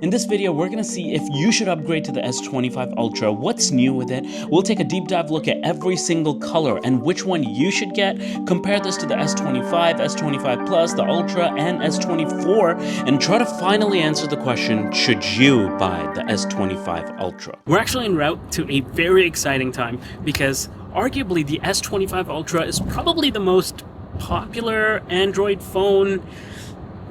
In this video, we're gonna see if you should upgrade to the S25 Ultra, what's new with it. We'll take a deep dive look at every single color and which one you should get, compare this to the S25, S25 Plus, the Ultra, and S24, and try to finally answer the question, should you buy the S25 Ultra? We're actually en route to a very exciting time because arguably the S25 Ultra is probably the most popular Android phone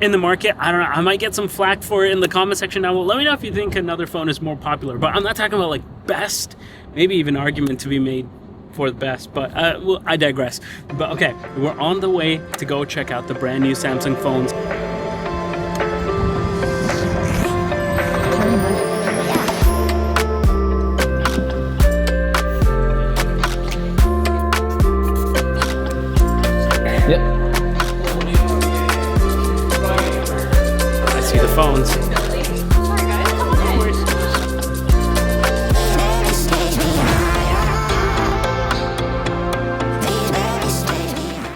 in the market. I don't know, I might get some flack for it in the comment section down below. Let me know if you think another phone is more popular, but I'm not talking about like best, maybe even argument to be made for the best, but well, I digress. But okay, we're on the way to go check out the brand new Samsung phones. Yep. See the phones.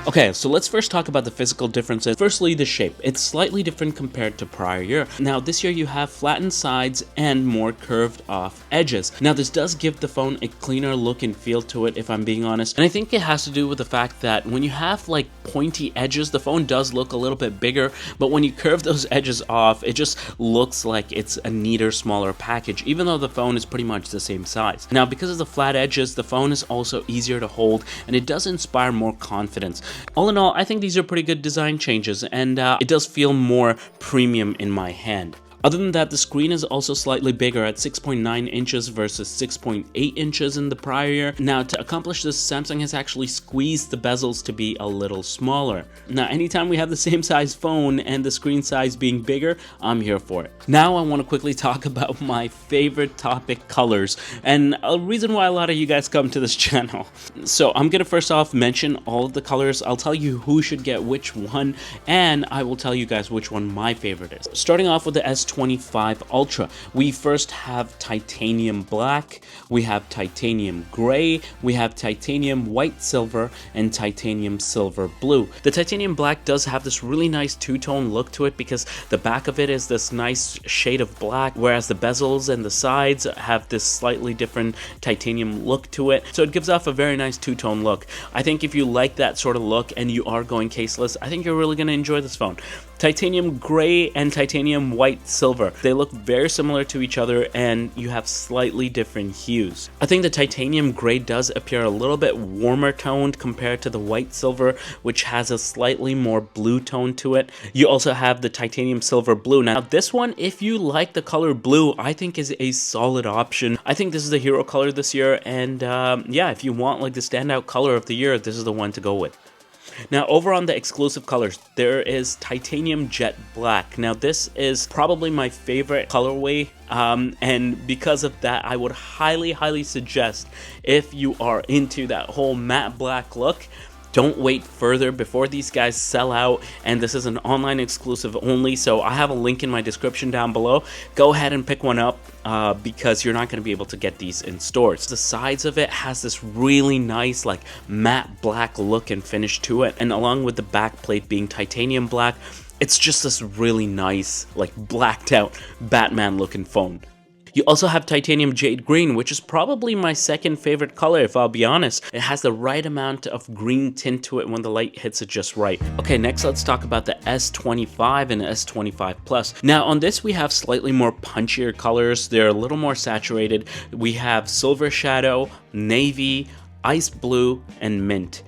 Okay, so let's first talk about the physical differences. Firstly, the shape. It's slightly different compared to prior year. Now, this year you have flattened sides and more curved off edges. Now, this does give the phone a cleaner look and feel to it, if I'm being honest. And I think it has to do with the fact that when you have like pointy edges, the phone does look a little bit bigger, but when you curve those edges off, it just looks like it's a neater, smaller package, even though the phone is pretty much the same size. Now, because of the flat edges, the phone is also easier to hold, and it does inspire more confidence. All in all, I think these are pretty good design changes, and it does feel more premium in my hand. Other than that, the screen is also slightly bigger at 6.9 inches versus 6.8 inches in the prior year. Now, to accomplish this, Samsung has actually squeezed the bezels to be a little smaller. Now, anytime we have the same size phone and the screen size being bigger, I'm here for it. Now, I want to quickly talk about my favorite topic, colors, and a reason why a lot of you guys come to this channel. So, I'm going to first off mention all of the colors. I'll tell you who should get which one, and I will tell you guys which one my favorite is. Starting off with the S25 Ultra, we first have titanium black, we have titanium gray, we have titanium white silver, and titanium silver blue. The titanium black does have this really nice two-tone look to it because the back of it is this nice shade of black, whereas the bezels and the sides have this slightly different titanium look to it. So it gives off a very nice two-tone look. I think if you like that sort of look and you are going caseless, I think you're really going to enjoy this phone. Titanium gray and titanium white silver. They look very similar to each other, and you have slightly different hues. I think the titanium gray does appear a little bit warmer toned compared to the white silver, which has a slightly more blue tone to it. You also have the titanium silver blue. Now, this one, if you like the color blue, I think is a solid option. I think this is the hero color this year, and yeah, if you want like the standout color of the year, this is the one to go with. Now, over on the exclusive colors, there is titanium jet black. Now, this is probably my favorite colorway, and because of that, I would highly suggest, if you are into that whole matte black look, don't wait further before these guys sell out, and this is an online exclusive only, so I have a link in my description down below. Go ahead and pick one up because you're not going to be able to get these in stores. The sides of it has this really nice like matte black look and finish to it, and along with the back plate being titanium black, it's just this really nice like blacked out Batman looking phone. You also have titanium jade green, which is probably my second favorite color, if I'll be honest. It has the right amount of green tint to it when the light hits it just right. Okay, next let's talk about the S25 and the S25 Plus. Now, on this we have slightly more punchier colors. They're a little more saturated. We have silver shadow, navy, ice blue, and mint.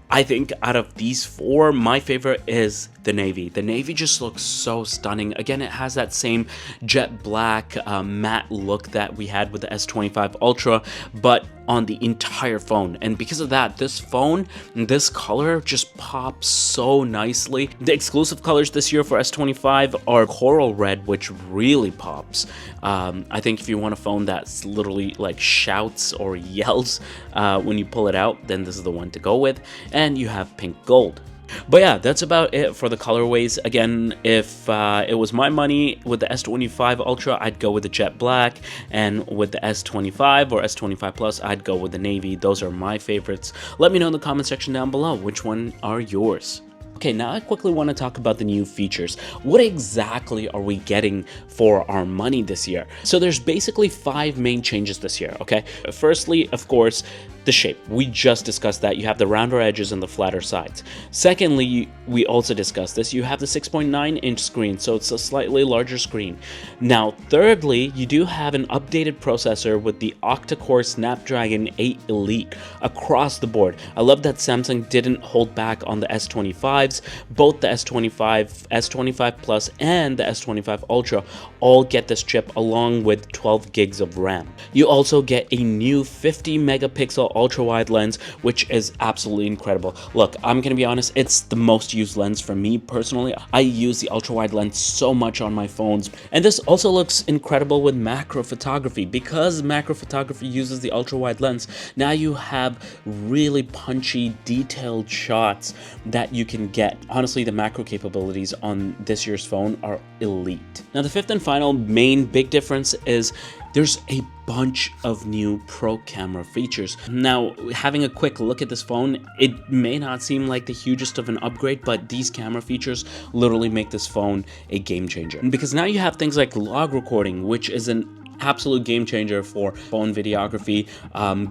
I think out of these four, my favorite is the navy. The navy just looks so stunning. Again, it has that same jet black matte look that we had with the S25 Ultra, but on the entire phone. And because of that, this phone, this color just pops so nicely. The exclusive colors this year for S25 are coral red, which really pops. I think if you want a phone that's literally like shouts or yells when you pull it out, then this is the one to go with. And you have pink gold. But yeah, that's about it for the colorways. Again, if it was my money with the S25 Ultra, I'd go with the jet black, and with the S25 or S25 Plus, I'd go with the navy. Those are my favorites. Let me know in the comment section down below, which one are yours? Okay, now I quickly want to talk about the new features. What exactly are we getting for our money this year? So there's basically 5 main changes this year, okay? Firstly, of course, the shape. We just discussed that. You have the rounder edges and the flatter sides. Secondly, we also discussed this. You have the 6.9-inch screen, so it's a slightly larger screen. Now, thirdly, you do have an updated processor with the octa-core Snapdragon 8 Elite across the board. I love that Samsung didn't hold back on the S25s. Both the S25, S25 Plus, and the S25 Ultra all get this chip along with 12 gigs of RAM. You also get a new 50 megapixel ultra-wide lens, which is absolutely incredible. Look, I'm gonna be honest, it's the most used lens for me personally. I use the ultra-wide lens so much on my phones, and this also looks incredible with macro photography. Because macro photography uses the ultra-wide lens, now you have really punchy, detailed shots that you can get. Honestly, the macro capabilities on this year's phone are elite. Now, the fifth and final main big difference is there's a bunch of new pro camera features. Now, having a quick look at this phone, it may not seem like the hugest of an upgrade, but these camera features literally make this phone a game changer. Because now you have things like log recording, which is an absolute game changer for phone videography.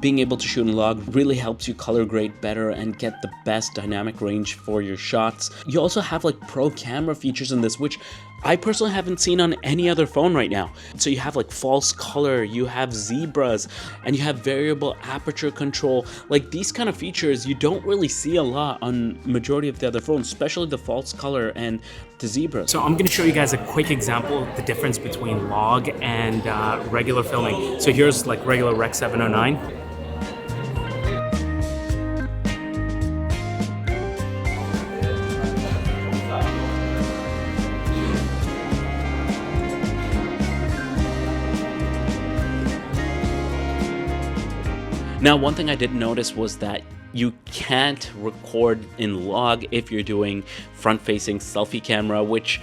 Being able to shoot in log really helps you color grade better and get the best dynamic range for your shots. You also have like pro camera features in this, which I personally haven't seen on any other phone right now. So you have like false color, you have zebras, and you have variable aperture control. Like these kind of features you don't really see a lot on majority of the other phones, especially the false color and the zebras. So I'm going to show you guys a quick example of the difference between log and regular filming. So here's like regular Rec 709. Now, one thing I did notice was that you can't record in log if you're doing front-facing selfie camera, which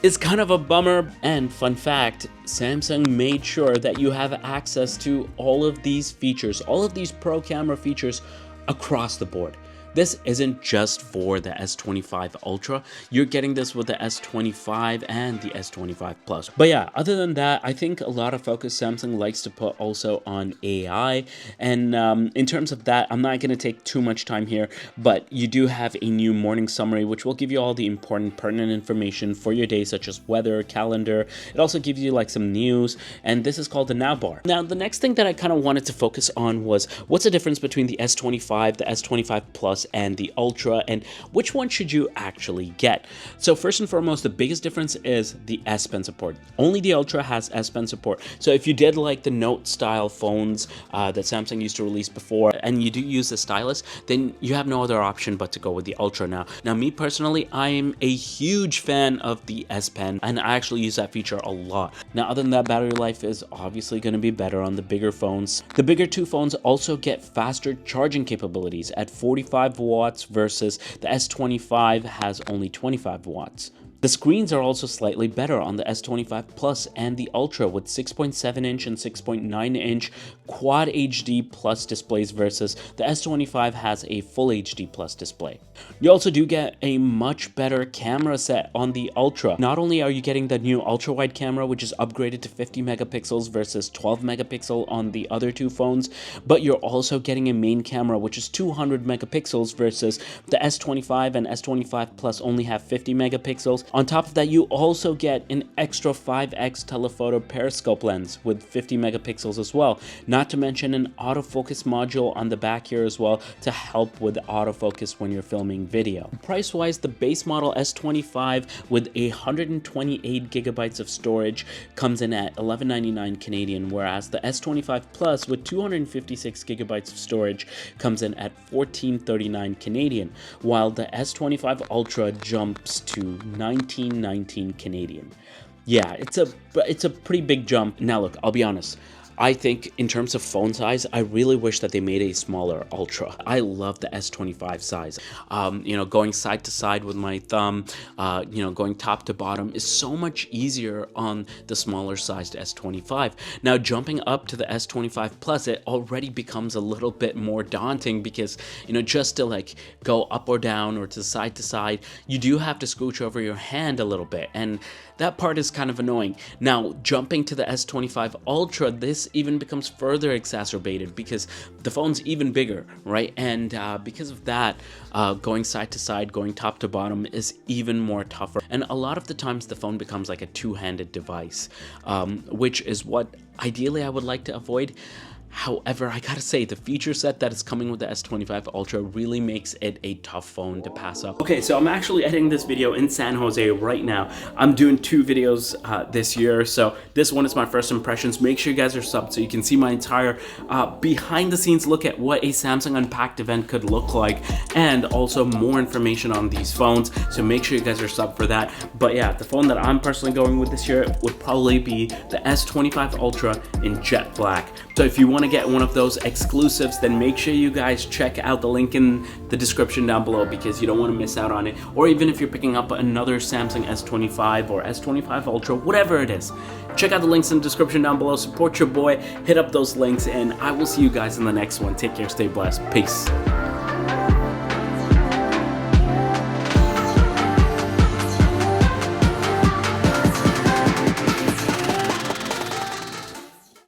is kind of a bummer. And fun fact, Samsung made sure that you have access to all of these features, all of these pro camera features across the board. This isn't just for the S25 Ultra, you're getting this with the S25 and the S25 Plus. But yeah, other than that, I think a lot of focus Samsung likes to put also on AI, and in terms of that, I'm not going to take too much time here, but you do have a new morning summary, which will give you all the important pertinent information for your day, such as weather, calendar. It also gives you like some news, and this is called the Now bar. Now, the next thing that I kind of wanted to focus on was what's the difference between the S25, the S25 Plus, and the Ultra, and which one should you actually get? So first and foremost, the biggest difference is the S Pen support. Only the Ultra has S Pen support. So if you did like the Note style phones that Samsung used to release before, and you do use the stylus, then you have no other option but to go with the Ultra now. Now, me personally, I am a huge fan of the S Pen, and I actually use that feature a lot. Now, other than that, battery life is obviously going to be better on the bigger phones. The bigger two phones also get faster charging capabilities at 45 watts versus the S25 has only 25 watts. The screens are also slightly better on the S25 Plus and the Ultra with 6.7-inch and 6.9-inch Quad HD Plus displays versus the S25 has a Full HD Plus display. You also do get a much better camera set on the Ultra. Not only are you getting the new ultra-wide camera, which is upgraded to 50 megapixels versus 12 megapixel on the other two phones, but you're also getting a main camera, which is 200 megapixels versus the S25 and S25 Plus only have 50 megapixels. On top of that, you also get an extra 5x telephoto periscope lens with 50 megapixels as well, not to mention an autofocus module on the back here as well to help with autofocus when you're filming video. Price-wise, the base model S25 with 128 gigabytes of storage comes in at $11.99 Canadian, whereas the S25 Plus with 256 gigabytes of storage comes in at $14.39 Canadian, while the S25 Ultra jumps to $19.19 Canadian. Yeah, it's a pretty big jump. Now look, I'll be honest, I think in terms of phone size, I really wish that they made a smaller Ultra. I love the S25 size. Going side to side with my thumb, going top to bottom is so much easier on the smaller sized S25. Now, jumping up to the S25 Plus, it already becomes a little bit more daunting because, just to like go up or down or to side, you do have to scooch over your hand a little bit, and that part is kind of annoying. Now, jumping to the S25 Ultra, this even becomes further exacerbated because the phone's even bigger, right? And because of that, going side to side, going top to bottom is even more tougher. And a lot of the times the phone becomes like a two-handed device, which is what ideally I would like to avoid. However, I gotta say, the feature set that is coming with the S25 Ultra really makes it a tough phone to pass up. Okay, so I'm actually editing this video in San Jose right now. I'm doing 2 videos this year, so this one is my first impressions. Make sure you guys are subbed so you can see my entire behind the scenes look at what a Samsung Unpacked event could look like, and also more information on these phones, so make sure you guys are subbed for that. But yeah, the phone that I'm personally going with this year would probably be the S25 Ultra in jet black. So if you want to get one of those exclusives, then make sure you guys check out the link in the description down below because you don't want to miss out on it. Or even if you're picking up another Samsung S25 or S25 Ultra, whatever it is, check out the links in the description down below. Support your boy, hit up those links, and I will see you guys in the next one. Take care, stay blessed, peace.